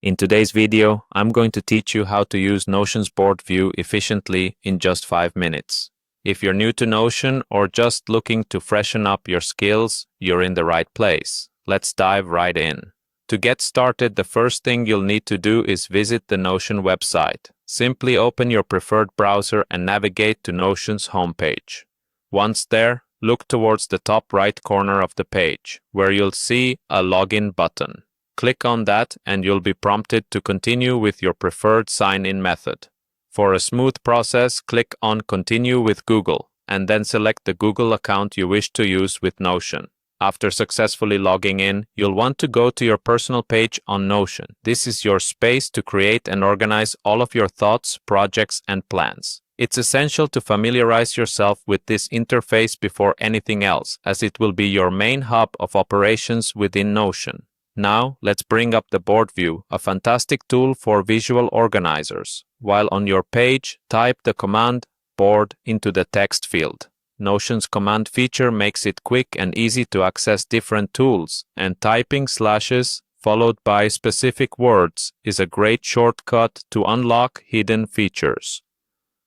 In today's video, I'm going to teach you how to use Notion's board view efficiently in just 5 minutes. If you're new to Notion or just looking to freshen up your skills, you're in the right place. Let's dive right in. To get started, the first thing you'll need to do is visit the Notion website. Simply open your preferred browser and navigate to Notion's homepage. Once there, look towards the top right corner of the page, where you'll see a login button. Click on that and you'll be prompted to continue with your preferred sign-in method. For a smooth process, click on Continue with Google and then select the Google account you wish to use with Notion. After successfully logging in, you'll want to go to your personal page on Notion. This is your space to create and organize all of your thoughts, projects, and plans. It's essential to familiarize yourself with this interface before anything else, as it will be your main hub of operations within Notion. Now, let's bring up the board view, a fantastic tool for visual organizers. While on your page, type the command board into the text field. Notion's command feature makes it quick and easy to access different tools, and typing slashes followed by specific words is a great shortcut to unlock hidden features.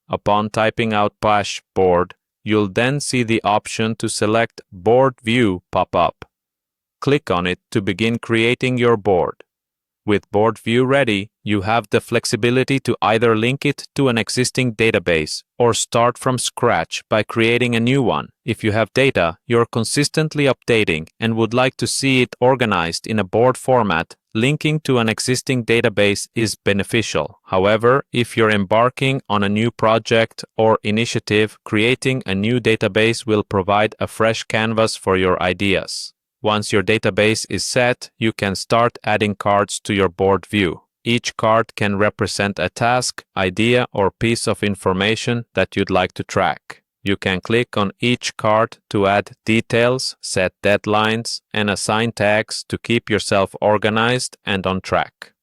Upon typing out board, you'll then see the option to select Board View pop up. Click on it to begin creating your board. With Board View ready, you have the flexibility to either link it to an existing database or start from scratch by creating a new one. If you have data you're consistently updating and would like to see it organized in a board format, linking to an existing database is beneficial. However, if you're embarking on a new project or initiative, creating a new database will provide a fresh canvas for your ideas. Once your database is set, you can start adding cards to your board view. Each card can represent a task, idea, or piece of information that you'd like to track. You can click on each card to add details, set deadlines, and assign tags to keep yourself organized and on track.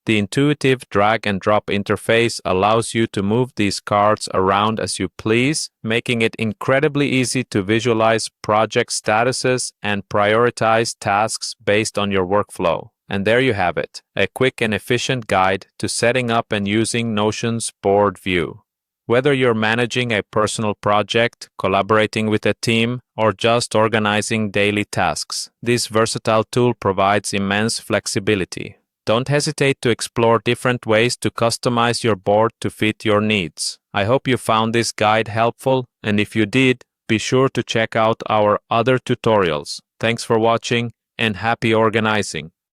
The intuitive drag-and-drop interface allows you to move these cards around as you please, making it incredibly easy to visualize project statuses and prioritize tasks based on your workflow. And there you have it, a quick and efficient guide to setting up and using Notion's board view. Whether you're managing a personal project, collaborating with a team, or just organizing daily tasks, this versatile tool provides immense flexibility. Don't hesitate to explore different ways to customize your board to fit your needs. I hope you found this guide helpful, and if you did, be sure to check out our other tutorials. Thanks for watching, and happy organizing!